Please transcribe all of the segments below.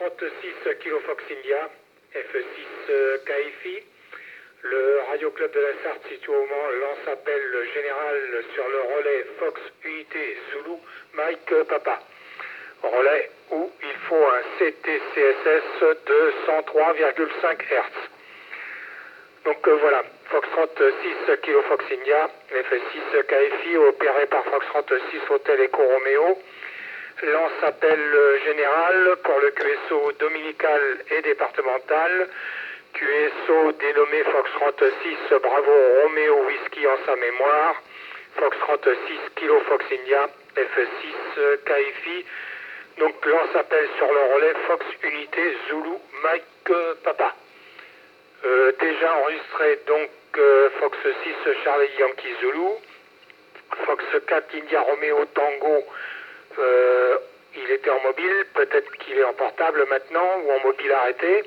36 Kilo Fox India, F6 KFI. Le Radio Club de la Sarthe situé au Mans lance appel général sur le relais Fox Unité Zulu Mike Papa. Relais où il faut un CTCSS de 103,5 Hz. Donc voilà, Fox 36 Kilo Fox India, F6 KFI opéré par Fox 36 Hôtel Eco Romeo. Lance appel général pour le QSO dominical et départemental. QSO dénommé Fox 36 Bravo Romeo Whisky en sa mémoire. Fox 36 Kilo Fox India, F6 KFI. Donc lance appel sur le relais Fox Unité Zulu Mike Papa. Déjà enregistré donc Fox 6 Charlie Yankee Zulu. Fox 4 India Romeo Tango. Il était en mobile, peut-être qu'il est en portable maintenant ou en mobile arrêté.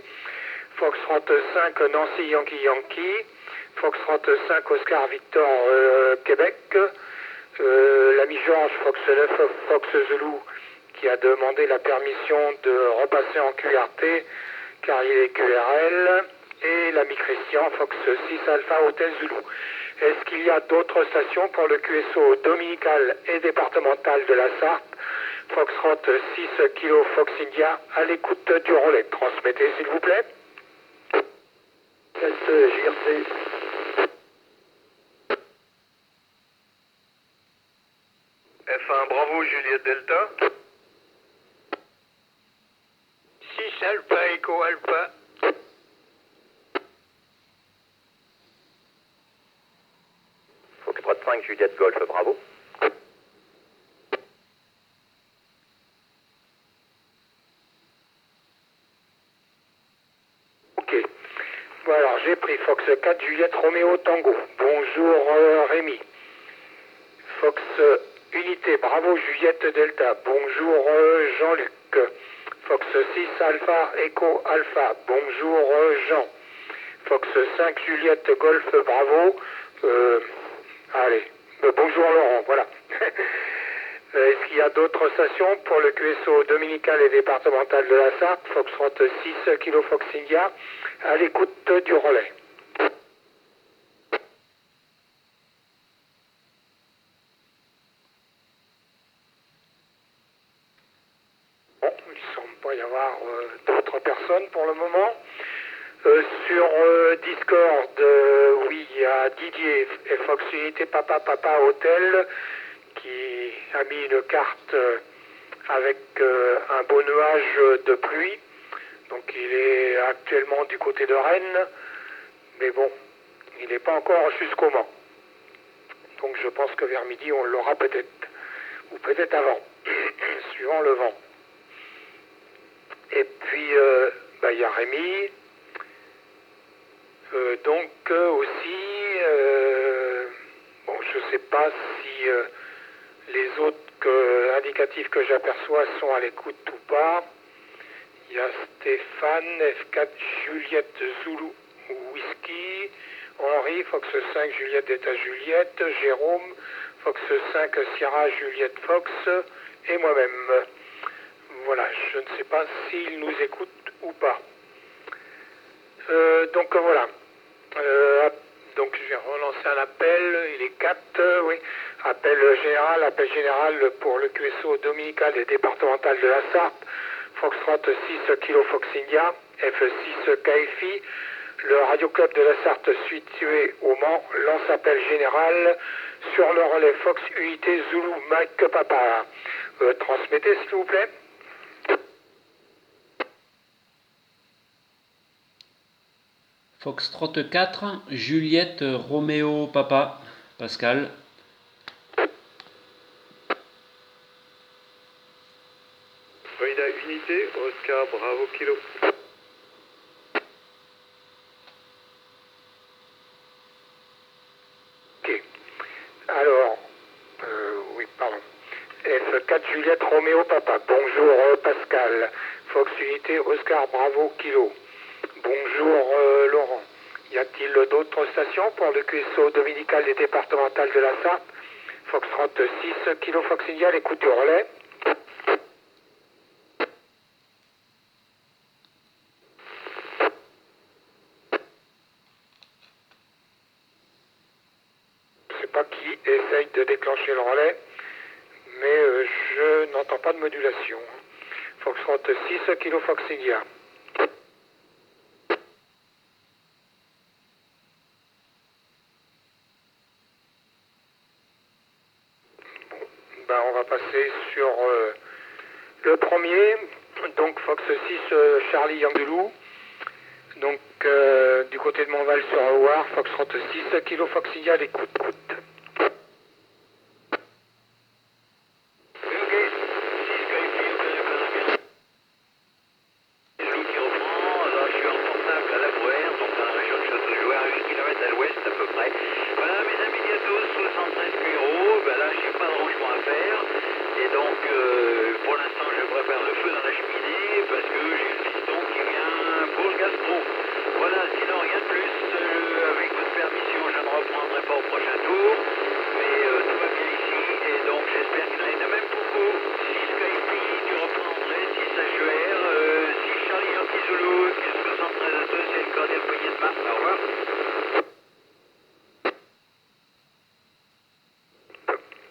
Fox 35 Nancy Yankee Yankee. Fox 35 Oscar Victor Québec. L'ami Georges Fox 9 Fox Zulu qui a demandé la permission de repasser en QRT car il est QRL. Et l'ami Christian Fox 6 Alpha Hotel Zulu. Est-ce qu'il y a d'autres stations pour le QSO dominical et départemental de la Sarthe? Fox 36 Kilo Fox India à l'écoute du relais. Transmettez s'il vous plaît. JRC. F1 Bravo Juliette Delta. 6 Alpha Echo Alpha. Fox 35 Juliette Golf Bravo. Ok. Bon alors j'ai pris Fox 4 Juliette Romeo Tango. Bonjour Rémi. Fox Unité Bravo Juliette Delta. Bonjour Jean-Luc. Fox 6 Alpha Echo Alpha. Bonjour Jean. Fox 5 Juliette Golf Bravo. Allez. Bonjour Laurent, voilà. Est-ce qu'il y a d'autres stations pour le QSO dominical et départemental de la Sarthe? Fox 36 Kilo Fox India à l'écoute du relais. Bon, il ne semble pas y avoir d'autres personnes pour le moment. Sur Discord, oui, il y a Didier et Fox Unité Papa Papa Hôtel qui a mis une carte avec un beau nuage de pluie. Donc il est actuellement du côté de Rennes, mais bon, il n'est pas encore jusqu'au Mans. Donc je pense que vers midi on l'aura peut-être, ou peut-être avant, suivant le vent. Et puis il y a Rémi. Donc aussi, bon, je ne sais pas si les autres indicatifs que j'aperçois sont à l'écoute ou pas. Il y a Stéphane, F4 Juliette Zulu Whisky, Henri, Fox 5 Juliette Delta Juliette, Jérôme, Fox 5 Sierra Juliette Fox et moi-même. Voilà, je ne sais pas s'ils nous écoutent ou pas. Donc voilà. Donc je vais relancer un appel, il est 4, oui. Appel général pour le QSO dominical et départemental de la Sarthe, Fox 36 Kilo Fox India, F6 KFI. Le Radio Club de la Sarthe situé au Mans lance appel général sur le relais Fox Unité Zulu Mike Papa. Transmettez s'il vous plaît. Fox 34, Juliette Roméo Papa, Pascal. Frida Unité, Oscar Bravo Kilo. Ok. Alors, oui, pardon. F4 Juliette Roméo Papa. Bonjour Pascal. Fox Unité Oscar Bravo Kilo. Bonjour Laurent. Y a-t-il d'autres stations pour le QSO dominical et départemental de la Sarthe? Fox 36 Kilo, 36 Kilo, Fox India, l'écoute du relais. essaye de déclencher le relais, mais je n'entends pas de modulation. Foxtrot 6 Kilo Fox India. Ben, on va passer sur le premier, donc Fox 6 Charlie Yangoulou. Donc du côté de Montval sur Howard, Foxtrot 6 Kilo Fox India, l'écoute.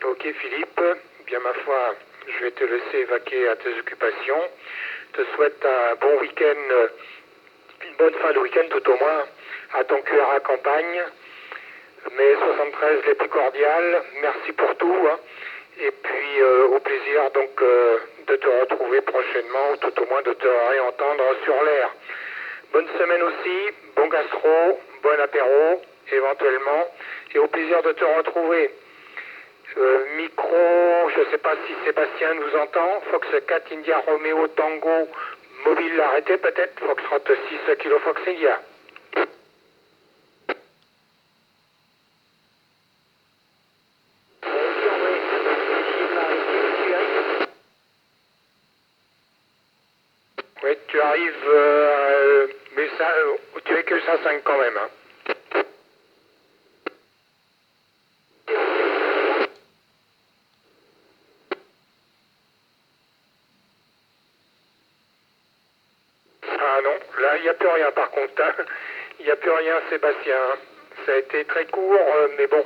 Ok Philippe, bien ma foi, je vais te laisser vaquer à tes occupations. Je te souhaite un bon week-end, une bonne fin de week-end tout au moins, à ton QRA campagne. Mes 73 les plus cordiales, merci pour tout. Hein. Et puis au plaisir donc de te retrouver prochainement, ou tout au moins de te réentendre sur l'air. Bonne semaine aussi, bon gastro, bon apéro, éventuellement, et au plaisir de te retrouver. Micro, je ne sais pas si Sébastien nous entend, Fox 4 India Romeo Tango, mobile arrêté peut-être, Foxtrot 6 Kilo Fox India. Oui, tu arrives, mais ça, tu es que 105 quand même. Hein. Ah non, là il n'y a plus rien par contre. Hein. Il n'y a plus rien Sébastien. Hein. Ça a été très court, mais bon.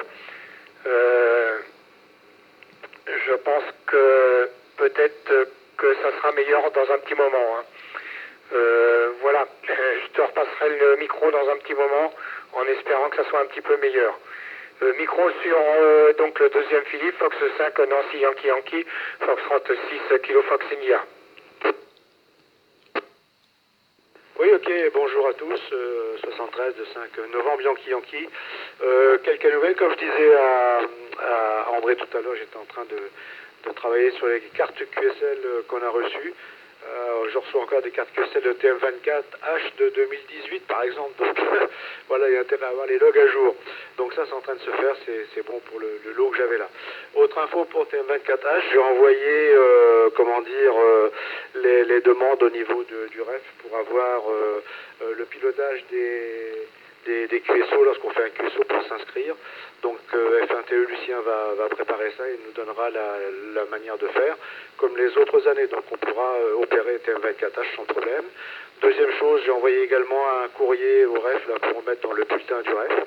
Je pense que peut-être que ça sera meilleur dans un petit moment. Hein. Voilà, je te repasserai le micro dans un petit moment en espérant que ça soit un petit peu meilleur. Micro sur donc le deuxième Philippe, Fox 5 Nancy Yankee Yankee, Foxtrot 6 Kilo Fox India. Oui, ok, bonjour à tous, 73 de 5 novembre, Yankee Yankee. Quelques nouvelles, comme je disais à André tout à l'heure, j'étais en train de travailler sur les cartes QSL qu'on a reçues. Je reçois encore des cartes QSL de TM24H de 2018 par exemple, donc voilà, il y a intérêt à avoir les logs à jour. Donc ça c'est en train de se faire, c'est bon pour le lot que j'avais là. Autre info pour TM24H, j'ai envoyé les demandes au niveau du REF pour avoir le pilotage des QSO lorsqu'on fait un QSO pour s'inscrire. Donc F1TE Lucien va préparer ça et nous donnera la manière de faire, comme les autres années. Donc on pourra opérer TM24H sans problème. Deuxième chose, j'ai envoyé également un courrier au REF là, pour mettre dans le bulletin du REF.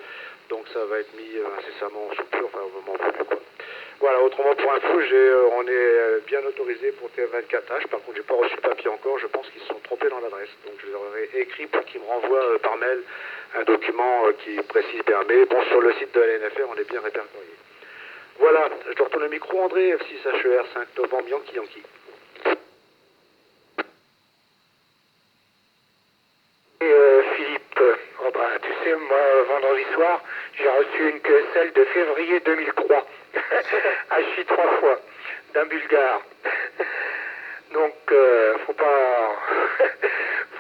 Donc ça va être mis incessamment sous peu, enfin au moment voulu quoi. Voilà, autrement pour info, on est bien autorisé pour TM24H. Par contre, j'ai pas reçu le papier encore. Je pense qu'ils se sont trompés dans l'adresse. Donc je leur ai écrit pour qu'ils me renvoient par mail un document qui précise bien. Mais bon, sur le site de la LNFR, on est bien répertorié. Voilà, je te retourne le micro, André, F6HER, 5 novembre, Yankee Yankee. Philippe, oh bah, tu sais, moi, vendredi soir, j'ai reçu une QSL de février 2003, hachi 3 fois, d'un Bulgare. Donc, faut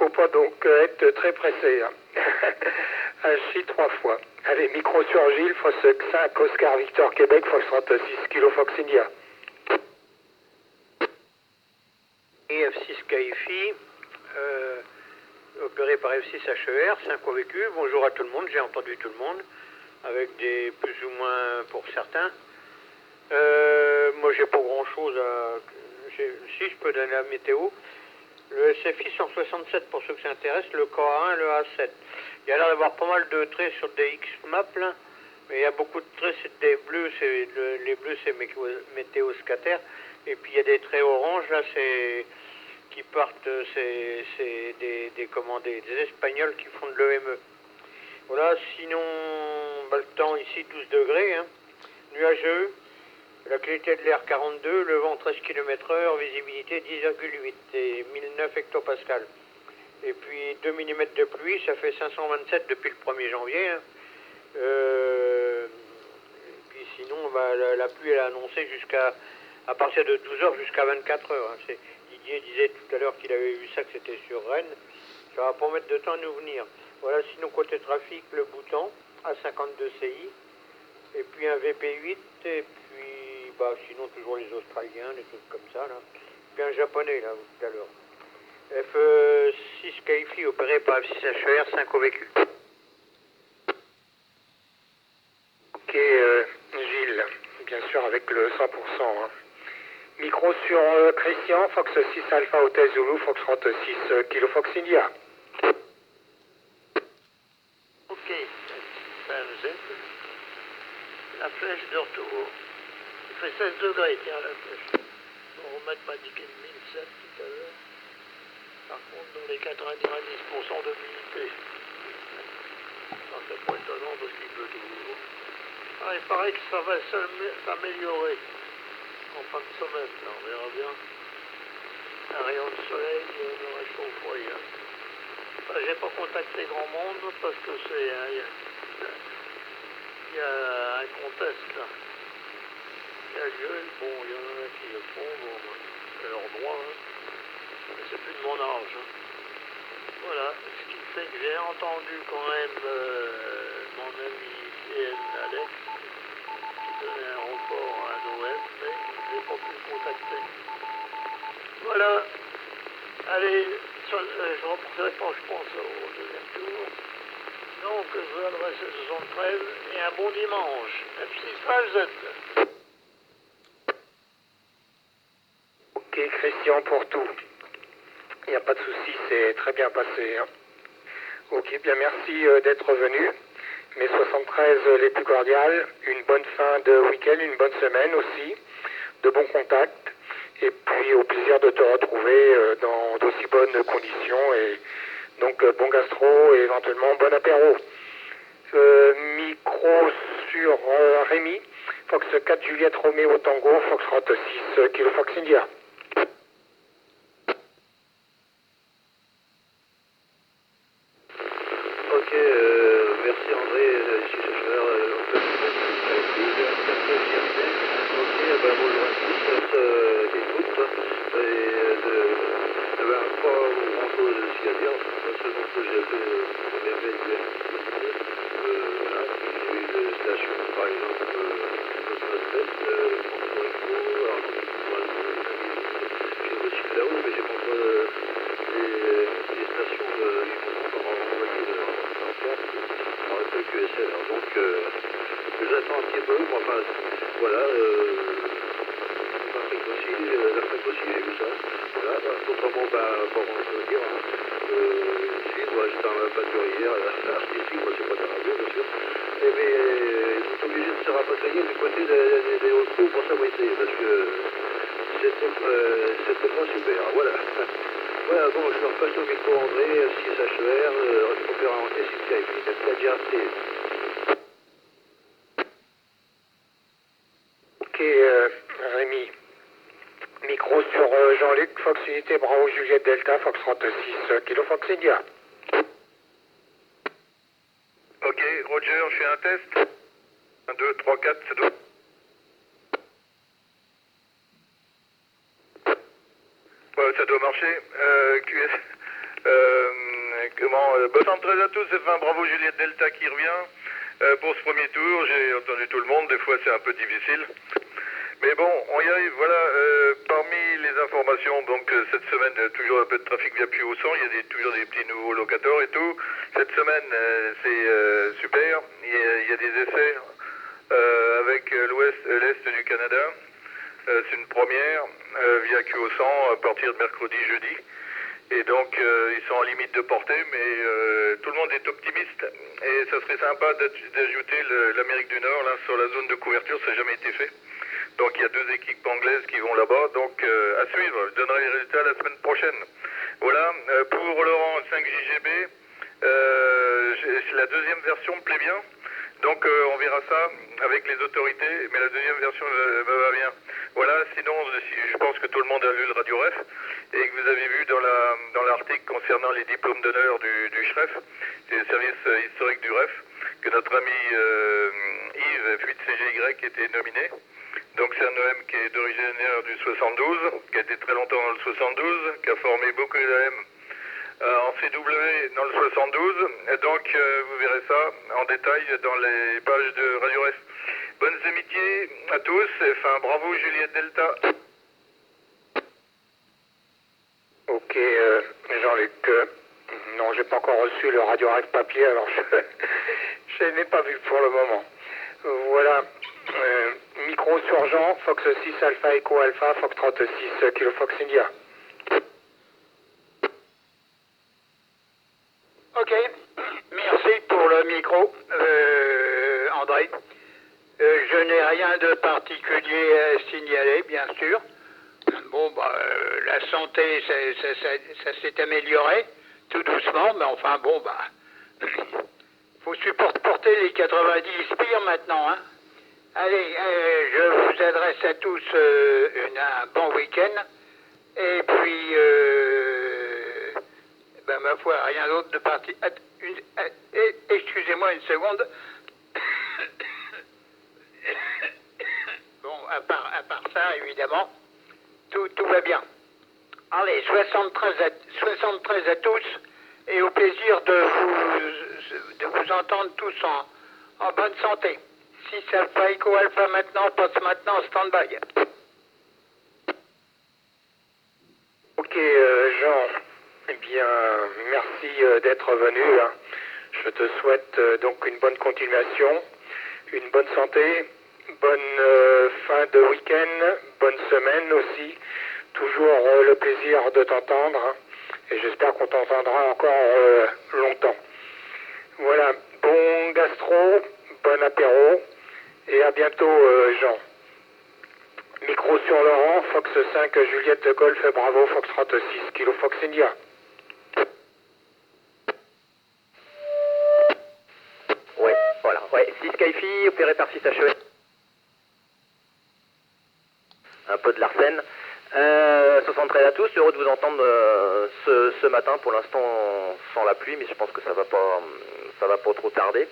pas donc être très pressé. Hein. Hachi 3 fois. Allez, micro sur Gilles, Fox 5 Oscar Victor Québec, Fox 36 Kilo Fox India. Et F6 KFI, opéré par F6 HER, 5 convaincus. Bonjour à tout le monde, j'ai entendu tout le monde, avec des plus ou moins pour certains. Moi j'ai pas grand chose à... Si je peux donner la météo. Le SFI 167 pour ceux que ça intéresse, le K1, le A7. Il y a l'air d'avoir pas mal de traits sur des X-Maps là. Mais il y a beaucoup de traits, c'est des bleus, les bleus c'est météo scatter. Et puis il y a des traits oranges, là c'est qui partent, c'est des Espagnols qui font de l'EME. Voilà, sinon bah, le temps ici 12 degrés, hein, nuageux, la qualité de l'air 42, le vent 13 km/h, visibilité 10,8 et 1009 hectopascales. Et puis 2 mm de pluie, ça fait 527 depuis le 1er janvier. Hein. Et puis sinon, bah, la pluie elle est annoncée à partir de 12 h jusqu'à 24 h. Hein. Didier disait tout à l'heure qu'il avait vu ça, que c'était sur Rennes. Ça va pas mettre de temps à nous venir. Voilà, sinon côté trafic, le Bhoutan à 52 CI. Et puis un VP8, et puis bah, sinon toujours les Australiens, des trucs comme ça. Là. Puis un japonais là, tout à l'heure. F6 KFI opéré par F6 HER, 5 au véhicule. Ok, Gilles, bien sûr avec le 100%. Hein. Micro sur Christian, Fox 6 Alpha Hotel Zulu, Fox 36 Kilo Fox India. Ok, ça nous aide. La flèche de retour. Il fait 16 degrés, tiens, la flèche. On remet m'a indiqué 1007 tout à l'heure. Par contre, dans les 90% d'humidité. C'est pas étonnant parce qu'il pleut toujours. Ah, il paraît que ça va s'améliorer en fin de semaine, là, on verra bien. Un rayon de soleil me réchauffe. Enfin, j'ai pas contacté grand monde parce que c'est il y a un contest là. Il y a le jeu, bon, il y en a qui le font, bon, c'est leur droit, hein. Mais c'est plus de mon âge. Hein. Voilà, ce qui fait que j'ai entendu quand même mon ami CN Alex qui donnait un report à Noël, mais je n'ai pas pu le contacter. Voilà, allez, je ne reprendrai pas, je pense, au deuxième tour. Donc, je vous adresse 73 et un bon dimanche. F6 Z. Ok, Christian, pour tout. Il n'y a pas de souci, c'est très bien passé. Hein. Ok, bien merci d'être venu. Mes 73 les plus cordiales. Une bonne fin de week-end, une bonne semaine aussi. De bons contacts. Et puis au plaisir de te retrouver dans d'aussi bonnes conditions. Et donc bon gastro et éventuellement bon apéro. Micro sur Rémi. Fox 4 Juliette Roméo Tango, Fox 36 Kilo Fox India. Ok, merci André, ici Chauffeur, ok, ben bonjour à tous, écoute, pas grand chose ici à dire, seulement que j'ai fait le merveille du voilà, j'ai eu une station par exemple, j'ai aussi là-haut, mais j'ai pas encore les stations, ils m'ont encore envoyé leur carte, alors le QSL, alors donc j'attends un petit peu, mais enfin voilà, l'Afrique aussi, j'ai vu ça, voilà, autrement, bah, pas grand chose à dire, hein. Si, moi j'étais un pâturier ici, moi c'est pas de la radio, bien sûr, et mais ils sont obligés de se rapatrier du côté des Hauts-de-Caux pour s'abriter, parce que c'était pas super, voilà. Voilà, bon, je me repasse au micro André, 6 HER, opérateur 6 KFI, c'est déjà Ok, Rémi. Micro sur Jean-Luc, Fox Unité Bravo Juliette Delta, Fox 36 Kilo Fox India. Ok, Roger, je fais un test. 1, 2, 3, 4, c'est tout. Ouais, ça doit marcher. QS. Bonne entrée à tous, c'est fin Bravo Juliette Delta qui revient. Pour ce premier tour, j'ai entendu tout le monde, des fois c'est un peu difficile. Mais bon, on y arrive, voilà. Parmi les informations, donc cette semaine, toujours un peu de trafic via Puy-au-Sang, il y a toujours des petits nouveaux locateurs et tout. Cette semaine, c'est super. Il y a des essais avec l'Est du Canada. C'est une première via Puy-au-Sang à partir de mercredi, jeudi. Et donc, ils sont en limite de portée, mais tout le monde est optimiste. Et ça serait sympa d'ajouter l'Amérique du Nord là, sur la zone de couverture, ça n'a jamais été fait. Donc, il y a 2 équipes anglaises qui vont là-bas. Donc, à suivre, je donnerai les résultats la semaine prochaine. Voilà, pour Laurent 5JGB, la deuxième version me plaît bien. Donc on verra ça avec les autorités, mais la deuxième version me va bien. Voilà, sinon je pense que tout le monde a lu le Radio Ref et que vous avez vu dans l'article concernant les diplômes d'honneur du SHREF, du service historique du REF, que notre ami Yves Fuite CGY était nominé. Donc c'est un OM qui est d'origine du 72, qui a été très longtemps dans le 72, qui a formé beaucoup d'OM en CW dans le 72, donc vous verrez ça en détail dans les pages de Radio Ref. Bonnes amitiés à tous, et enfin bravo Juliette Delta. Ok, Jean-Luc, non, j'ai pas encore reçu le Radio Ref papier, alors je n'ai pas vu pour le moment. Voilà, micro sur Jean, Fox 6 Alpha Echo Alpha, Fox 36 Kilo Fox India. Ok, merci pour le micro, André. Je n'ai rien de particulier à signaler, bien sûr. Bon, la santé, ça s'est amélioré, tout doucement, mais enfin, bon, faut supporter les 90 spires maintenant, hein. Allez, je vous adresse à tous un bon week-end, et puis... ma foi, rien d'autre de parti. Excusez-moi une seconde. Bon, à part ça, évidemment, tout va bien. Allez, 73 à tous, et au plaisir de vous entendre tous en bonne santé. 6 Alpha Echo Alpha maintenant, passe maintenant en stand-by. Ok, Jean. Eh bien, merci d'être venu. Hein. Je te souhaite donc une bonne continuation, une bonne santé, bonne fin de week-end, bonne semaine aussi. Toujours le plaisir de t'entendre. Hein. Et j'espère qu'on t'entendra encore longtemps. Voilà, bon gastro, bon apéro et à bientôt Jean. Micro sur Laurent, Fox 5, Juliette Golf, Bravo, Fox 36, Kilo Fox India. Ouais, voilà. Ouais, 6 Skyfi, opéré par 6 HES. Un peu de l'arsène. 73 à tous, heureux de vous entendre ce matin, pour l'instant sans la pluie, mais je pense que ça va pas trop tarder.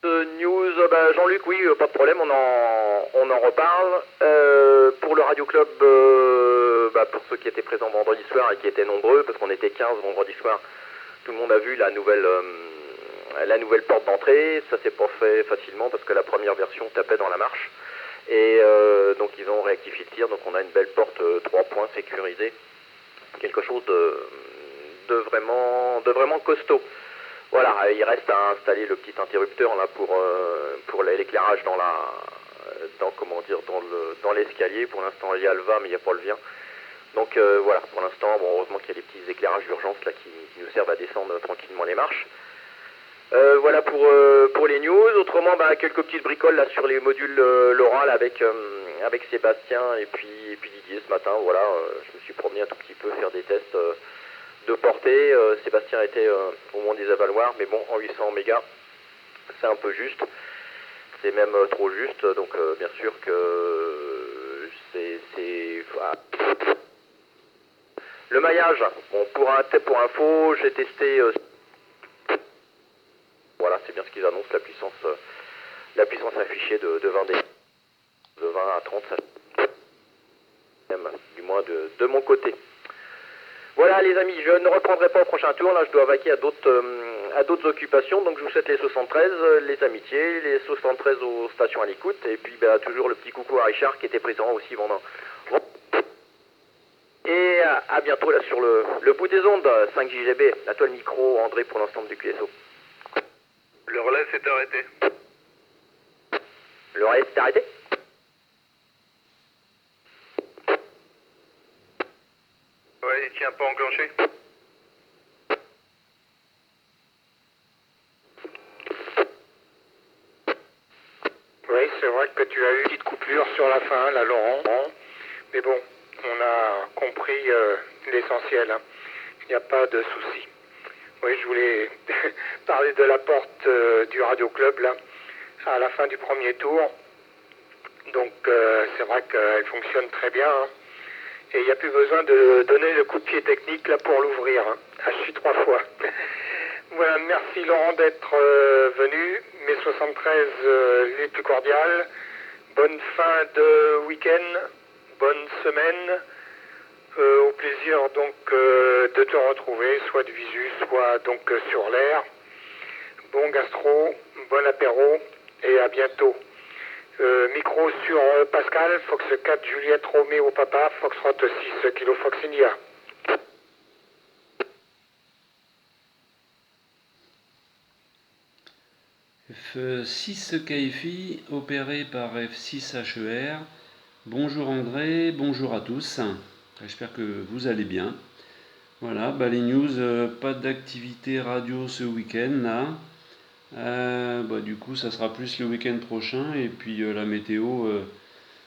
News, Jean-Luc, oui, pas de problème, on en reparle. Pour le Radio Club, pour ceux qui étaient présents vendredi soir et qui étaient nombreux, parce qu'on était 15 vendredi soir, tout le monde a vu la nouvelle porte d'entrée. Ça s'est pas fait facilement parce que la première version tapait dans la marche. Et donc ils ont rectifié le tir, donc on a une belle porte 3 points sécurisée. Quelque chose de vraiment costaud. Voilà, il reste à installer le petit interrupteur là pour l'éclairage dans l'escalier. Pour l'instant il y a le va mais il n'y a pas le vient. Donc voilà, pour l'instant, heureusement qu'il y a des petits éclairages d'urgence là qui nous servent à descendre tranquillement les marches. Voilà pour les news. Autrement, quelques petites bricoles là sur les modules LoRa avec Sébastien et puis Didier ce matin. Voilà, je me suis promené un tout petit peu faire des tests de portée. Sébastien était au moment des avaloirs, mais bon, en 800 mégas, c'est un peu juste. C'est même trop juste, donc bien sûr que c'est voilà. Le maillage, bon, pour info, j'ai testé. Voilà, c'est bien ce qu'ils annoncent, la puissance affichée de 20 dB. De 20 à 30, ça, du moins de mon côté. Voilà les amis, je ne reprendrai pas au prochain tour, là je dois vaquer à d'autres occupations, donc je vous souhaite les 73, les amitiés, les 73 aux stations à l'écoute, et puis toujours le petit coucou à Richard qui était présent aussi pendant. Et à bientôt là sur le bout des ondes, 5 JGB, à toi le micro André pour l'ensemble du QSO. Le relais s'est arrêté. Le relais s'est arrêté ? Oui. tient pas enclenché. Oui, c'est vrai que tu as eu une petite coupure sur la fin, là, Laurent. Mais bon, on a compris l'essentiel. Hein. Il n'y a pas de souci. Oui, je voulais parler de la porte du Radio Club, là, à la fin du premier tour. Donc, c'est vrai qu'elle fonctionne très bien. Hein. Et il n'y a plus besoin de donner le coup de pied technique, là, pour l'ouvrir. Hein. Ah, je suis 3 fois. Voilà, merci Laurent d'être venu. Mes 73 les plus cordiales. Bonne fin de week-end, bonne semaine. Au plaisir donc de te retrouver, soit de visu, soit donc sur l'air. Bon gastro, bon apéro et à bientôt. Micro sur Pascal, Fox 4 Juliette Roméo Papa, Foxtrot 6 Kilo Fox India. F6 KFI opéré par F6 HER. Bonjour André, bonjour à tous. J'espère que vous allez bien. Voilà, les news, pas d'activité radio ce week-end là. Du coup, ça sera plus le week-end prochain et puis la météo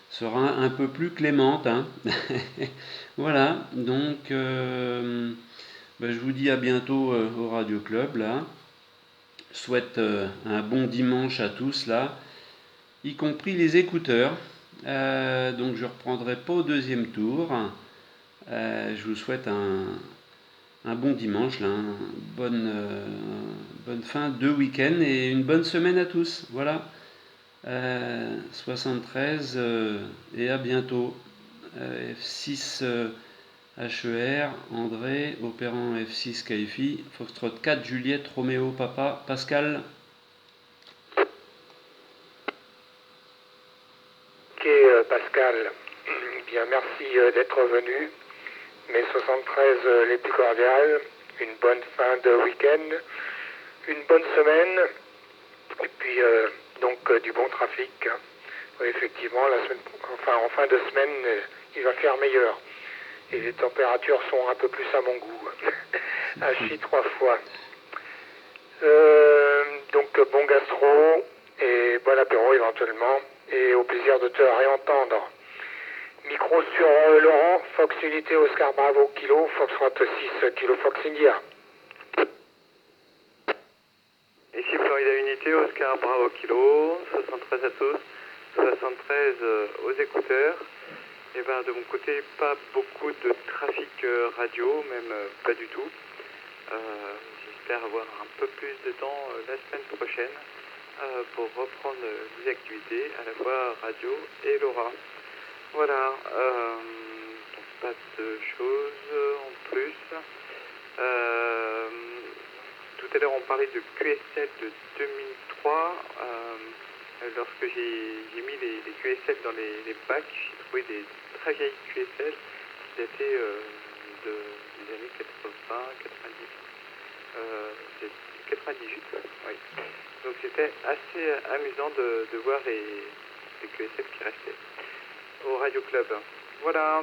sera un peu plus clémente. Hein. Voilà, donc je vous dis à bientôt au Radio Club là. Souhaite un bon dimanche à tous là, y compris les écouteurs. Donc je reprendrai pas au deuxième tour. Je vous souhaite un bon dimanche, là, bonne fin de week-end et une bonne semaine à tous. Voilà, 73 et à bientôt. F6 HER, André, opérant F6 KFI, Foxtrot 4, Juliette, Roméo, Papa, Pascal. Ok Pascal, bien merci d'être venu. Mes 73 les plus cordiales, une bonne fin de week-end, une bonne semaine, et puis donc du bon trafic. Hein. Oui, effectivement, en fin de semaine, il va faire meilleur. Et les températures sont un peu plus à mon goût. Hachi 3 fois. Donc bon gastro et bon apéro éventuellement, et au plaisir de te réentendre. Micro sur Laurent, Fox Unité Oscar Bravo Kilo, Fox 6 Kilo Fox India. Ici Florida Unité, Oscar Bravo Kilo, 73 à tous, 73 aux écouteurs. Et de mon côté, pas beaucoup de trafic radio, même pas du tout. J'espère avoir un peu plus de temps la semaine prochaine pour reprendre les activités, à la fois radio et LoRa. Voilà, donc pas de choses en plus. Tout à l'heure on parlait de QSL de 2003. Lorsque j'ai mis les QSL dans les bacs, j'ai trouvé des très vieilles QSL qui dataient des années 80, 90. C'est 98, oui. Donc c'était assez amusant de voir les QSL qui restaient au Radio Club. Voilà,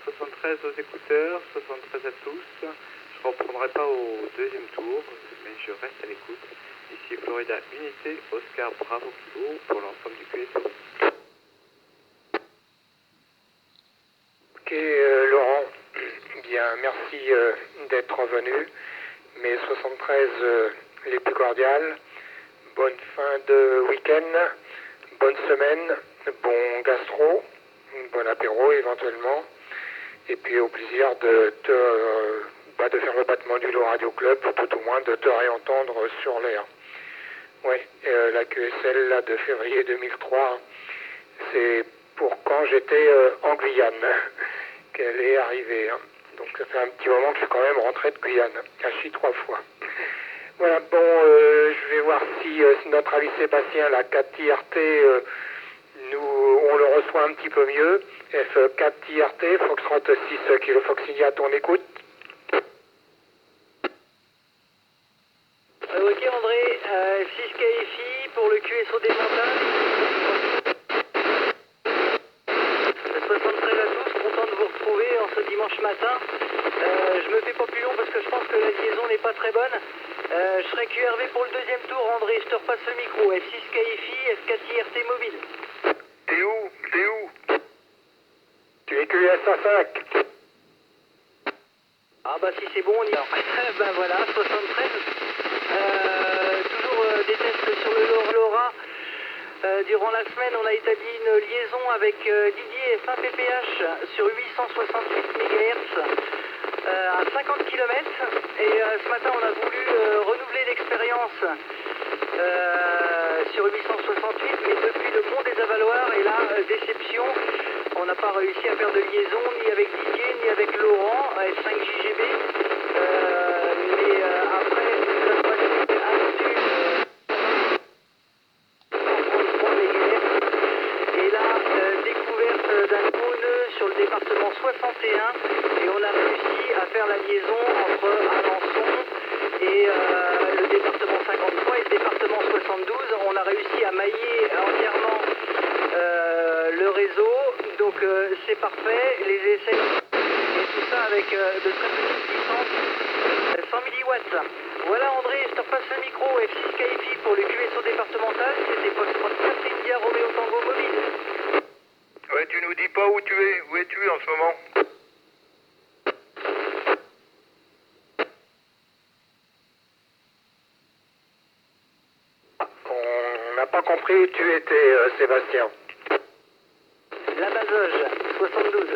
73 aux écouteurs, 73 à tous. Je ne reprendrai pas au deuxième tour, mais je reste à l'écoute. Ici Florida Unité, Oscar Bravo Kilo pour l'ensemble du QSO. Ok Laurent, bien merci d'être venu. Mes 73 les plus cordiales. Bonne fin de week-end, bonne semaine, bon gastro, bon apéro éventuellement, et puis au plaisir de faire le battement du Lot Radio Club, ou tout au moins de te réentendre sur l'air. Oui, la QSL là, de février 2003, c'est pour quand j'étais en Guyane qu'elle est arrivée. Hein. Donc ça fait un petit moment que je suis quand même rentré de Guyane, Hachi 3 fois. Voilà, bon, je vais voir si notre ami Sébastien, la 4TRT, on le reçoit un petit peu mieux. F4TRT, Foxtrot 6 Kilo Fox India, à ton écoute. Ok André, 6 KFI pour le QSO des montagnes. 73 à tous, content de vous retrouver en ce dimanche. Je me fais pas plus long parce que je pense que la liaison n'est pas très bonne. Je serai QRV pour le deuxième tour, André, je te repasse le micro. F6 KFI, F4 IRT mobile. T'es où? T'es où? Tu es QSA5. Ah bah si c'est bon, on y va. Ben voilà, 73. Toujours des tests sur le Lora. Durant la semaine, on a établi une liaison avec Didier F1 PPH sur 868 MHz à 50 km. Et ce matin, on a voulu renouveler l'expérience sur 868, mais depuis le Mont des Avaloirs. Et là, déception, on n'a pas réussi à faire de liaison ni avec Didier ni avec Laurent à F5JGB. Mais après, ça doit être astuce. Et là, découverte d'un nouveau nœud sur le département 61 et on a réussi à faire la liaison entre Alençon et le département 53 et le département 72. On a réussi à mailler entièrement le réseau, donc c'est parfait. Les essais et tout ça avec de très petites puissances, 100 milliwatts. Voilà André, je te repasse le micro. F6 KFI pour le QSO départemental, c'était Foxtrot 4 India Romeo Tango mobile. Ouais, tu nous dis pas où tu es. Où es-tu en ce moment? On n'a pas compris où tu étais, Sébastien. La Bazoge, 72.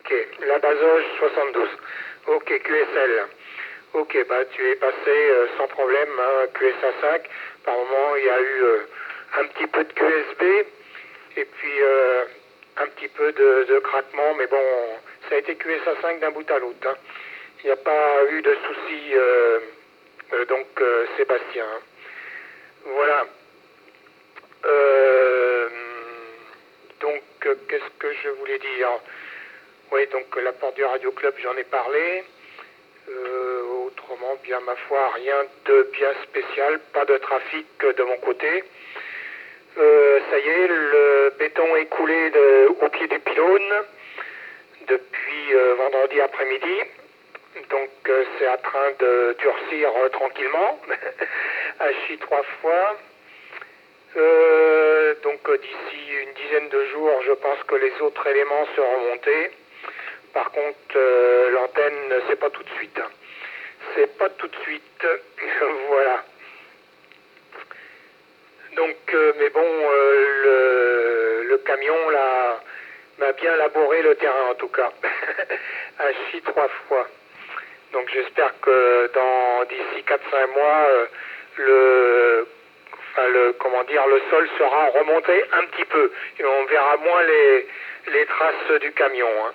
Ok, la Bazoge 72. Ok, QSL. Ok, bah tu es passé sans problème à QSA5. Par moment, il y a eu un petit peu de QSB et puis un petit peu de craquement, mais bon, ça a été QSA5 d'un bout à l'autre. Hein. Il n'y a pas eu de soucis, donc Sébastien. Voilà. Donc, qu'est-ce que je voulais dire? Oui, donc la porte du Radio Club, j'en ai parlé. Autrement, bien ma foi, rien de bien spécial, pas de trafic de mon côté. Ça y est, le béton est coulé au pied du pylône depuis vendredi après-midi. Donc c'est en train de durcir tranquillement, à chi 3 fois. Donc d'ici une dizaine de jours, je pense que les autres éléments seront montés. Par contre, l'antenne, c'est pas tout de suite. Hein. C'est pas tout de suite. Voilà. Donc, mais bon, le camion là m'a bien labouré le terrain en tout cas. À chi 3 fois. Donc j'espère que d'ici 4-5 mois, le sol sera remonté un petit peu et on verra moins les traces du camion. Hein.